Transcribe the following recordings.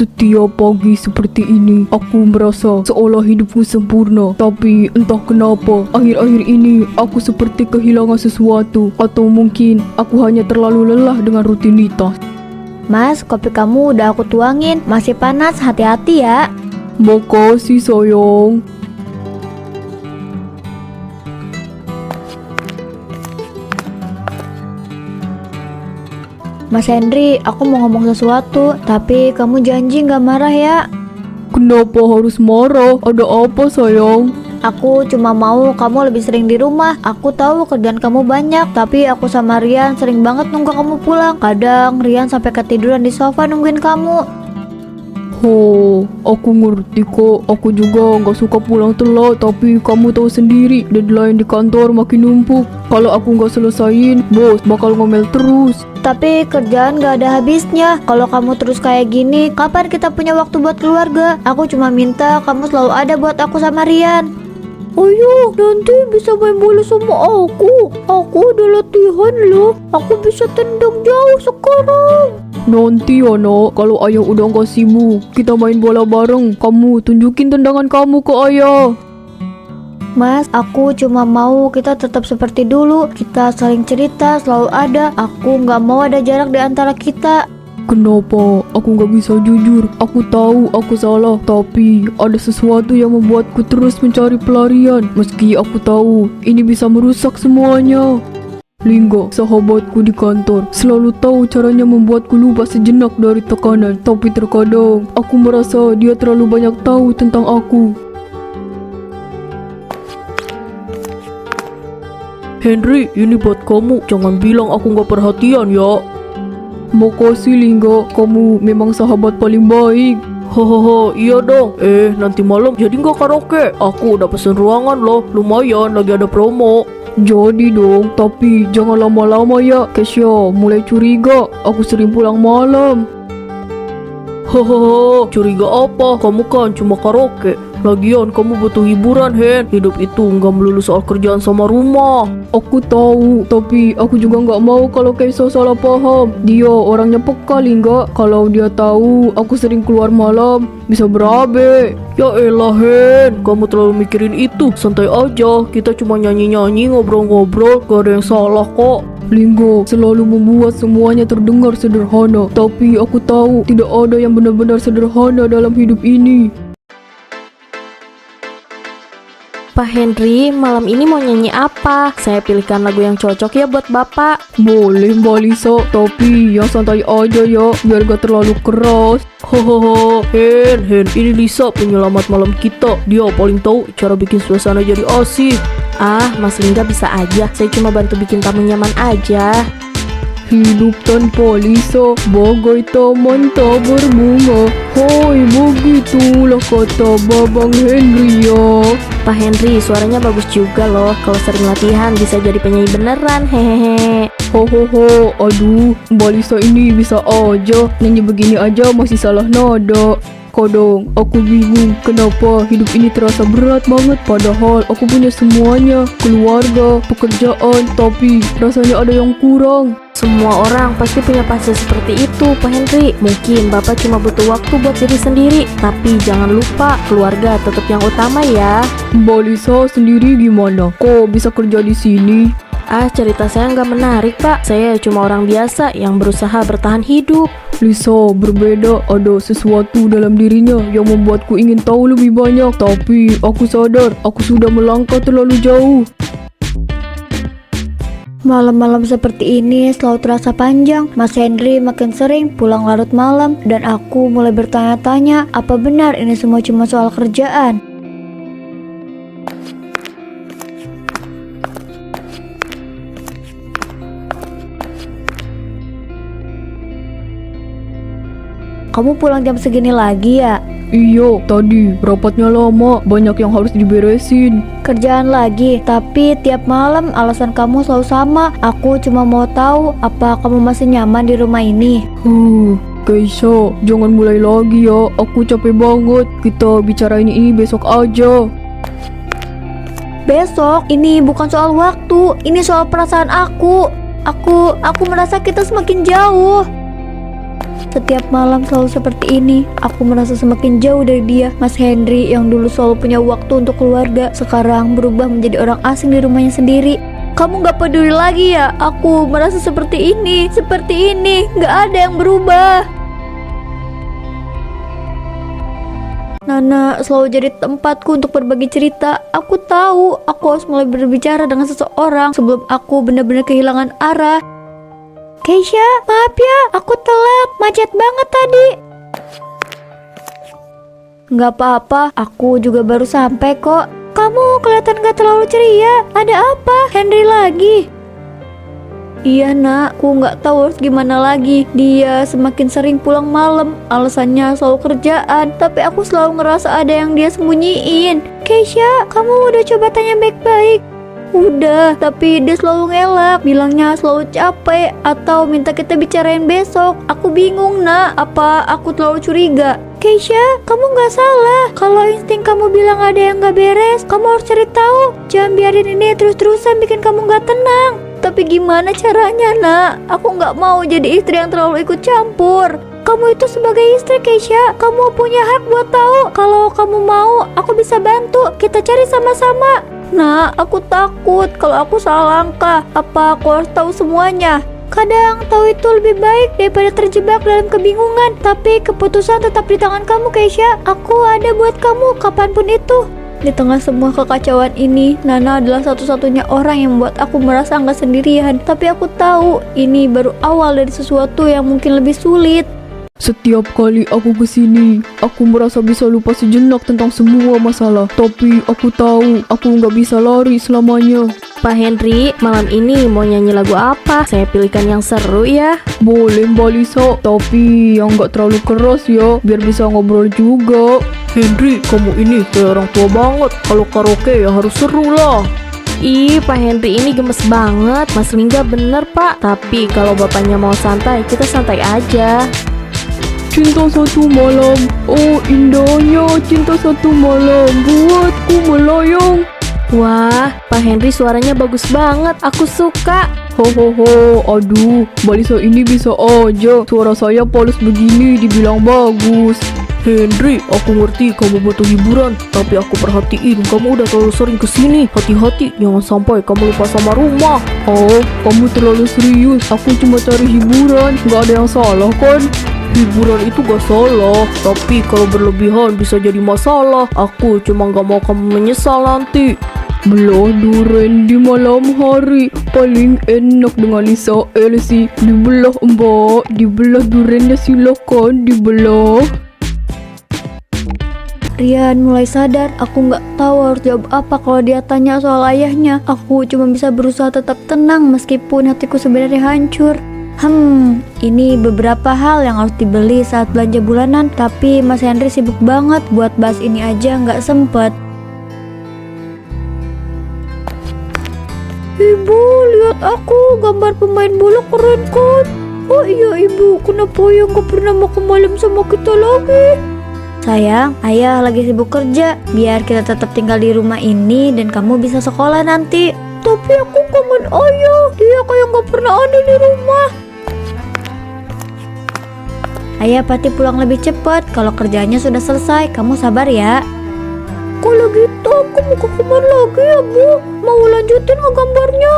Setiap pagi seperti ini, aku merasa seolah hidupku sempurna. Tapi entah kenapa, akhir-akhir ini aku seperti kehilangan sesuatu. Atau mungkin aku hanya terlalu lelah dengan rutinitas. Mas, kopi kamu udah aku tuangin. Masih panas, hati-hati ya. Makasih sayang. Mas Henry, aku mau ngomong sesuatu, tapi kamu janji gak marah ya? Kenapa harus marah? Ada apa sayang? Aku cuma mau kamu lebih sering di rumah. Aku tahu kerjaan kamu banyak, tapi aku sama Rian sering banget nunggu kamu pulang. Kadang Rian sampai ketiduran di sofa nungguin kamu. Aku ngerti kok. Aku juga gak suka pulang telat. Tapi kamu tahu sendiri, deadline di kantor makin numpuk. Kalau aku gak selesain, bos bakal ngomel terus. Tapi kerjaan gak ada habisnya. Kalau kamu terus kayak gini, kapan kita punya waktu buat keluarga? Aku cuma minta kamu selalu ada buat aku sama Rian. Ayo, nanti bisa main bola sama aku. Aku udah latihan loh. Aku bisa tendang jauh sekarang. Nanti ya nak, kalau ayah udah gak sibuk, kita main bola bareng. Kamu tunjukin tendangan kamu ke ayah. Mas, aku cuma mau kita tetap seperti dulu. Kita saling cerita, selalu ada. Aku gak mau ada jarak di antara kita. Kenapa? Aku gak bisa jujur. Aku tahu aku salah, tapi ada sesuatu yang membuatku terus mencari pelarian. Meski aku tahu ini bisa merusak semuanya. Lingga, sahabatku di kantor, selalu tahu caranya membuatku lupa sejenak dari tekanan. Tapi terkadang aku merasa dia terlalu banyak tahu tentang aku. Henry, ini buat kamu. Jangan bilang aku gak perhatian ya. Makasih Lingga, kamu memang sahabat paling baik. Hahaha, iya dong. Nanti malam jadi gak karaoke? Aku udah pesen ruangan loh. Lumayan, lagi ada promo. Jadi dong, tapi jangan lama-lama ya. Kesya mulai curiga, aku sering pulang malam. Hahaha, curiga apa? Kamu kan cuma karaoke. Lagian kamu butuh hiburan, Hen. Hidup itu nggak melulu soal kerjaan sama rumah. Aku tahu, tapi aku juga nggak mau kalau Keisha salah paham. Dia orangnya peka, Lingga. Kalau dia tahu aku sering keluar malam, bisa berabe. Ya elah, Hen. Kamu terlalu mikirin itu. Santai aja, kita cuma nyanyi-nyanyi, ngobrol-ngobrol. Gak ada yang salah kok. Lingga selalu membuat semuanya terdengar sederhana. Tapi aku tahu tidak ada yang benar-benar sederhana dalam hidup ini. Pak Henry, malam ini mau nyanyi apa? Saya pilihkan lagu yang cocok ya buat Bapak. Boleh Mbak Lisa, tapi yang santai aja ya, biar gak terlalu keras. Hahaha, Hen, ini Lisa, penyelamat malam kita. Dia paling tahu cara bikin suasana jadi asik. Ah, Mas Lingga bisa aja. Saya cuma bantu bikin tamu nyaman aja. Hidup tanpa Lisa bagai taman tak berbunga. Hai, begitulah kata Babang Henry ya. Pak Henry, suaranya bagus juga loh. Kalau sering latihan bisa jadi penyanyi beneran. Hehehe. Hohoho, aduh, Mbak Lisa ini bisa aja. Nyanyi begini aja masih salah nada. Kadang aku bingung kenapa hidup ini terasa berat banget. Padahal aku punya semuanya, keluarga, pekerjaan, tapi rasanya ada yang kurang. Semua orang pasti punya fase seperti itu, Pak Henry. Mungkin Bapak cuma butuh waktu buat diri sendiri. Tapi jangan lupa, keluarga tetap yang utama ya. Mbak Lisa sendiri gimana? Kok bisa kerja di sini? Ah, cerita saya nggak menarik, Pak. Saya cuma orang biasa yang berusaha bertahan hidup. Lisa berbeda, ada sesuatu dalam dirinya yang membuatku ingin tahu lebih banyak. Tapi aku sadar, aku sudah melangkah terlalu jauh. Malam-malam seperti ini selalu terasa panjang. Mas Henry makin sering pulang larut malam. Dan aku mulai bertanya-tanya, apa benar ini semua cuma soal kerjaan? Kamu pulang jam segini lagi ya? Iya, tadi rapatnya lama, banyak yang harus diberesin. Kerjaan lagi, tapi tiap malam alasan kamu selalu sama. Aku cuma mau tahu, apa kamu masih nyaman di rumah ini? Keisha, jangan mulai lagi ya. Aku capek banget. Kita bicarain ini besok aja. Besok? Ini bukan soal waktu, ini soal perasaan aku. Aku merasa kita semakin jauh. Setiap malam selalu seperti ini. Aku merasa semakin jauh dari dia. Mas Henry yang dulu selalu punya waktu untuk keluarga, sekarang berubah menjadi orang asing di rumahnya sendiri. Kamu gak peduli lagi ya? Aku merasa seperti ini. Gak ada yang berubah. Nana selalu jadi tempatku untuk berbagi cerita. Aku tahu aku harus mulai berbicara dengan seseorang sebelum aku benar-benar kehilangan arah. Keisha, maaf ya, aku telat, macet banget tadi. Gak apa-apa, aku juga baru sampai kok. Kamu kelihatan gak terlalu ceria. Ada apa? Henry lagi? Iya nak, aku gak tahu harus gimana lagi. Dia semakin sering pulang malam, alasannya selalu kerjaan. Tapi aku selalu ngerasa ada yang dia sembunyiin. Keisha, kamu udah coba tanya baik-baik? Udah, tapi dia selalu ngelak, bilangnya selalu capek atau minta kita bicarain besok. Aku bingung nak, apa aku terlalu curiga? Keisha, kamu gak salah. Kalau insting kamu bilang ada yang gak beres, kamu harus cari tahu. Jangan biarin ini terus-terusan bikin kamu gak tenang. Tapi gimana caranya nak? Aku gak mau jadi istri yang terlalu ikut campur. Kamu itu sebagai istri Keisha, kamu punya hak buat tahu. Kalau kamu mau, aku bisa bantu. Kita cari sama-sama. Nah, aku takut kalau aku salah langkah. Apa aku harus tahu semuanya? Kadang tahu itu lebih baik daripada terjebak dalam kebingungan. Tapi keputusan tetap di tangan kamu, Keisha. Aku ada buat kamu kapanpun itu. Di tengah semua kekacauan ini, Nana adalah satu-satunya orang yang membuat aku merasa nggak sendirian. Tapi aku tahu ini baru awal dari sesuatu yang mungkin lebih sulit. Setiap kali aku kesini, aku merasa bisa lupa sejenak tentang semua masalah. Tapi aku tahu, aku nggak bisa lari selamanya. Pak Henry, malam ini mau nyanyi lagu apa? Saya pilihkan yang seru ya. Boleh Mbak Lisa, tapi yang nggak terlalu keras ya, biar bisa ngobrol juga. Henry, kamu ini kayak orang tua banget. Kalau karaoke ya harus seru lah. Ih, Pak Henry ini gemes banget. Mas Lingga bener Pak. Tapi kalau bapaknya mau santai, kita santai aja. Cinta satu malam, oh indahnya cinta satu malam, buatku melayang. Wah, Pak Henry suaranya bagus banget. Aku suka. Ho, aduh, Mbak Lisa ini bisa aja. Suara saya polos begini dibilang bagus. Henry, aku ngerti kamu butuh hiburan, tapi aku perhatiin kamu udah terlalu sering kesini. Hati-hati, jangan sampai kamu lupa sama rumah. Oh, kamu terlalu serius. Aku cuma cari hiburan, gak ada yang salah kan? Hiburan itu gak salah, tapi kalau berlebihan bisa jadi masalah. Aku cuma gak mau kamu menyesal nanti. Belah durian di malam hari paling enak dengan Lisa Elsie. Dibelah mbak, dibelah duriannya silakan dibelah. Rian mulai sadar. Aku gak tahu harus jawab apa kalau dia tanya soal ayahnya. Aku cuma bisa berusaha tetap tenang meskipun hatiku sebenarnya hancur. Ini beberapa hal yang harus dibeli saat belanja bulanan, tapi Mas Henry sibuk banget buat bahas ini aja nggak sempet. Ibu, lihat aku, gambar pemain bola keren kan? Oh iya ibu, kenapa ayah nggak pernah makan malam sama kita lagi? Sayang, ayah lagi sibuk kerja, biar kita tetap tinggal di rumah ini dan kamu bisa sekolah nanti. Tapi aku kangen ayah, dia kayak nggak pernah ada di rumah. Ayah pasti pulang lebih cepat kalau kerjanya sudah selesai. Kamu sabar ya. Kalau gitu aku mau ke kamar lagi ya bu. Mau lanjutin nggak gambarnya?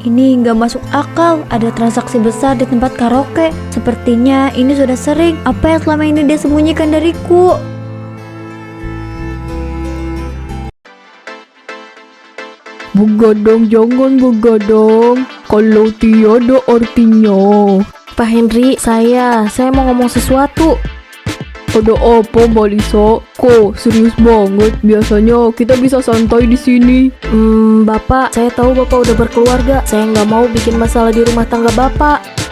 Ini nggak masuk akal. Ada transaksi besar di tempat karaoke. Sepertinya ini sudah sering. Apa yang selama ini dia sembunyikan dariku? Begadang, jangan begadang kalau tiada artinya. Pak Henry, saya mau ngomong sesuatu. Ada apa Mbak Lisa? Kok serius banget? Biasanya kita bisa santai di sini. Bapak, saya tahu Bapak udah berkeluarga. Saya nggak mau bikin masalah di rumah tangga Bapak.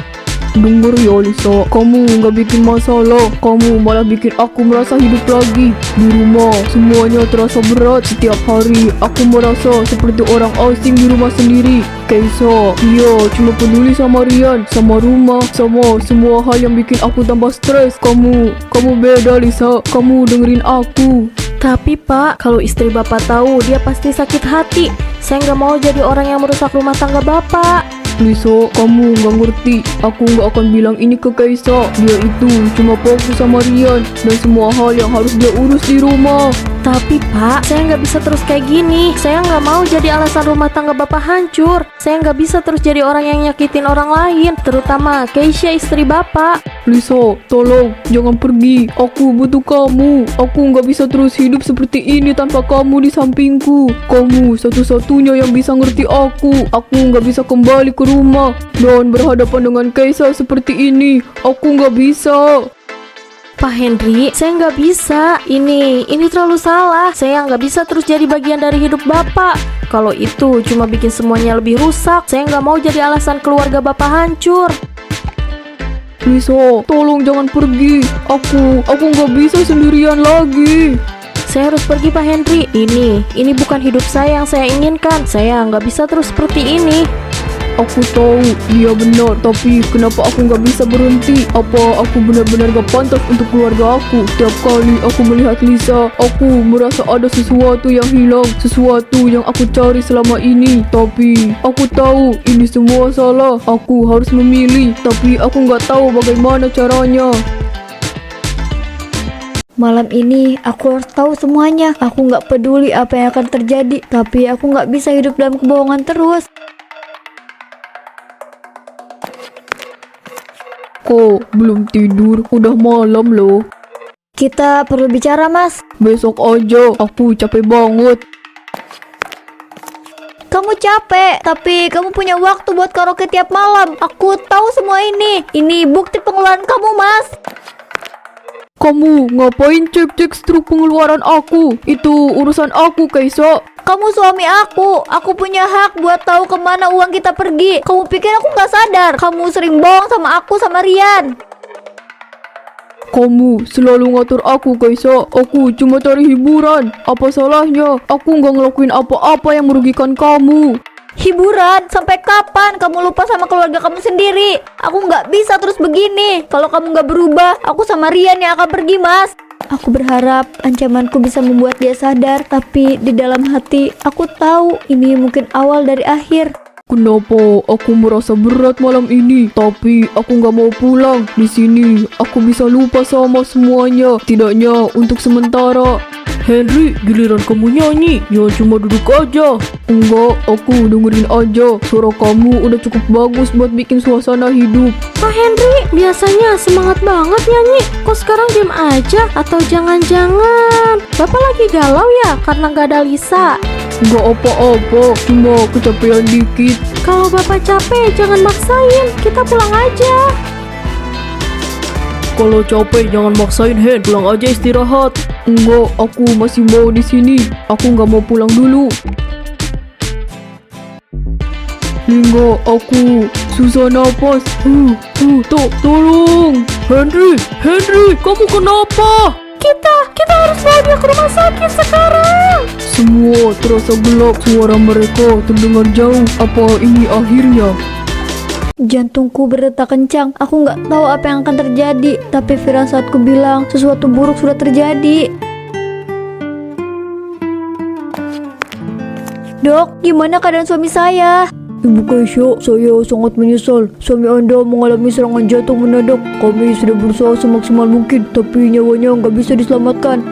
Dengar ya Lisa, kamu nggak bikin masalah, kamu malah bikin aku merasa hidup lagi. Di rumah semuanya terasa berat. Setiap hari aku merasa seperti orang asing di rumah sendiri. Keisha, iya cuma peduli sama Rian, sama rumah, sama semua hal yang bikin aku tambah stres. Kamu beda Lisa, kamu dengerin aku. Tapi Pak, kalau istri Bapak tahu, dia pasti sakit hati. Saya nggak mau jadi orang yang merusak rumah tangga Bapak. Lisa, kamu nggak ngerti. Aku nggak akan bilang ini ke Kaisa. Dia itu cuma fokus sama Rian dan semua hal yang harus dia urus di rumah. Tapi Pak, saya nggak bisa terus kayak gini. Saya nggak mau jadi alasan rumah tangga Bapak hancur. Saya nggak bisa terus jadi orang yang nyakitin orang lain, terutama Keisha istri Bapak. Lisa, tolong jangan pergi. Aku butuh kamu. Aku nggak bisa terus hidup seperti ini tanpa kamu di sampingku. Kamu satu-satunya yang bisa ngerti aku. Aku nggak bisa kembali ke rumah dan berhadapan dengan Kaisa seperti ini. Aku nggak bisa. Pak Henry, saya nggak bisa. Ini terlalu salah. Saya nggak bisa terus jadi bagian dari hidup Bapak. Kalau itu cuma bikin semuanya lebih rusak. Saya nggak mau jadi alasan keluarga Bapak hancur. Lisa, tolong jangan pergi. Aku nggak bisa sendirian lagi. Saya harus pergi Pak Henry. Ini bukan hidup saya yang saya inginkan. Saya nggak bisa terus seperti ini. Aku tahu dia benar, tapi kenapa aku nggak bisa berhenti? Apa aku benar-benar gak pantas untuk keluarga aku? Tiap kali aku melihat Lisa, aku merasa ada sesuatu yang hilang, sesuatu yang aku cari selama ini. Tapi aku tahu ini semua salah. Aku harus memilih, tapi aku nggak tahu bagaimana caranya. Malam ini aku harus tahu semuanya. Aku nggak peduli apa yang akan terjadi, tapi aku nggak bisa hidup dalam kebohongan terus. Kok belum tidur? Udah malam loh. Kita perlu bicara, Mas. Besok aja, aku capek banget. Kamu capek, tapi kamu punya waktu buat karaoke tiap malam. Aku tahu semua ini. Ini bukti pengeluaran kamu, Mas. Kamu ngapain cek-cek struk pengeluaran aku? Itu urusan aku, Kaisa. Kamu suami aku punya hak buat tahu kemana uang kita pergi. Kamu pikir aku nggak sadar? Kamu sering bohong sama aku sama Rian. Kamu selalu ngatur aku, Kaisa. Aku cuma cari hiburan. Apa salahnya? Aku nggak ngelakuin apa-apa yang merugikan kamu. Hiburan? Sampai kapan kamu lupa sama keluarga kamu sendiri? Aku nggak bisa terus begini. Kalau kamu nggak berubah, aku sama Rian yang akan pergi, Mas. Aku berharap ancamanku bisa membuat dia sadar, tapi di dalam hati aku tahu ini mungkin awal dari akhir. Kenapa aku merasa berat malam ini? Tapi aku nggak mau pulang. Di sini aku bisa lupa sama semuanya. Tidaknya untuk sementara. Henry, giliran kamu nyanyi. Jangan cuma duduk aja. Enggak, aku dengerin aja. Suara kamu udah cukup bagus buat bikin suasana hidup. Pak Henry, biasanya semangat banget nyanyi. Kok sekarang diam aja? Atau jangan-jangan Bapak lagi galau ya karena nggak ada Lisa? Nggak apa-apa, cuma kecapean dikit. Kalau Bapak capek, jangan maksain. Kita pulang aja. Kalau capek jangan maksain, Hen. Pulang aja istirahat. Enggak, aku masih mau di sini. Aku nggak mau pulang dulu. Enggak, aku susah napas. Tolong. Henry, kamu kenapa? Kita harus bawa dia ke rumah sakit sekarang. Semua terasa gelap. Suara mereka terdengar jauh. Apa ini akhirnya? Jantungku berdetak kencang. Aku nggak tahu apa yang akan terjadi, tapi firasatku bilang sesuatu buruk sudah terjadi. Dok, gimana keadaan suami saya? Ibu Keisha, saya sangat menyesal. Suami Anda mengalami serangan jantung mendadak. Kami sudah berusaha semaksimal mungkin, tapi nyawanya nggak bisa diselamatkan.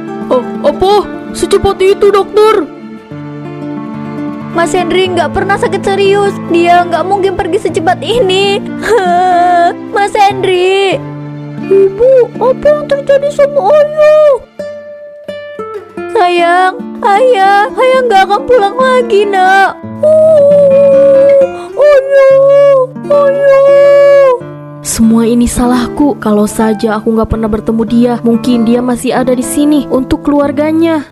Apa? Secepat itu, dokter? Mas Henry nggak pernah sakit serius. Dia nggak mungkin pergi secepat ini. Mas Henry. Ibu, apa yang terjadi sama ayah? Sayang, ayah nggak akan pulang lagi, nak. Ayah. Semua ini salahku. Kalau saja aku nggak pernah bertemu dia, mungkin dia masih ada di sini untuk keluarganya.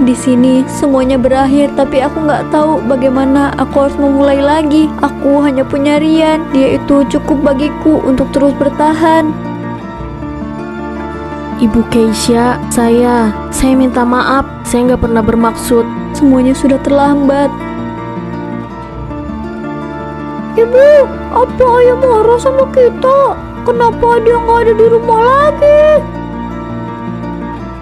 Di sini semuanya berakhir, tapi aku nggak tahu bagaimana aku harus memulai lagi. Aku hanya punya Rian. Dia itu cukup bagiku untuk terus bertahan. Ibu Keisha, saya minta maaf. Saya nggak pernah bermaksud. Semuanya sudah terlambat. Ibu, apa ayah marah sama kita? Kenapa dia nggak ada di rumah lagi?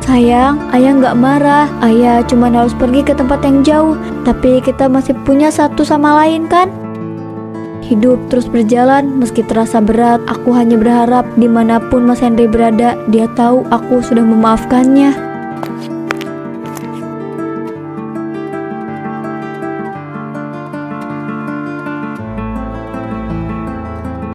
Sayang, ayah nggak marah. Ayah cuma harus pergi ke tempat yang jauh. Tapi kita masih punya satu sama lain kan? Hidup terus berjalan meski terasa berat. Aku hanya berharap dimanapun Mas Henry berada, dia tahu aku sudah memaafkannya.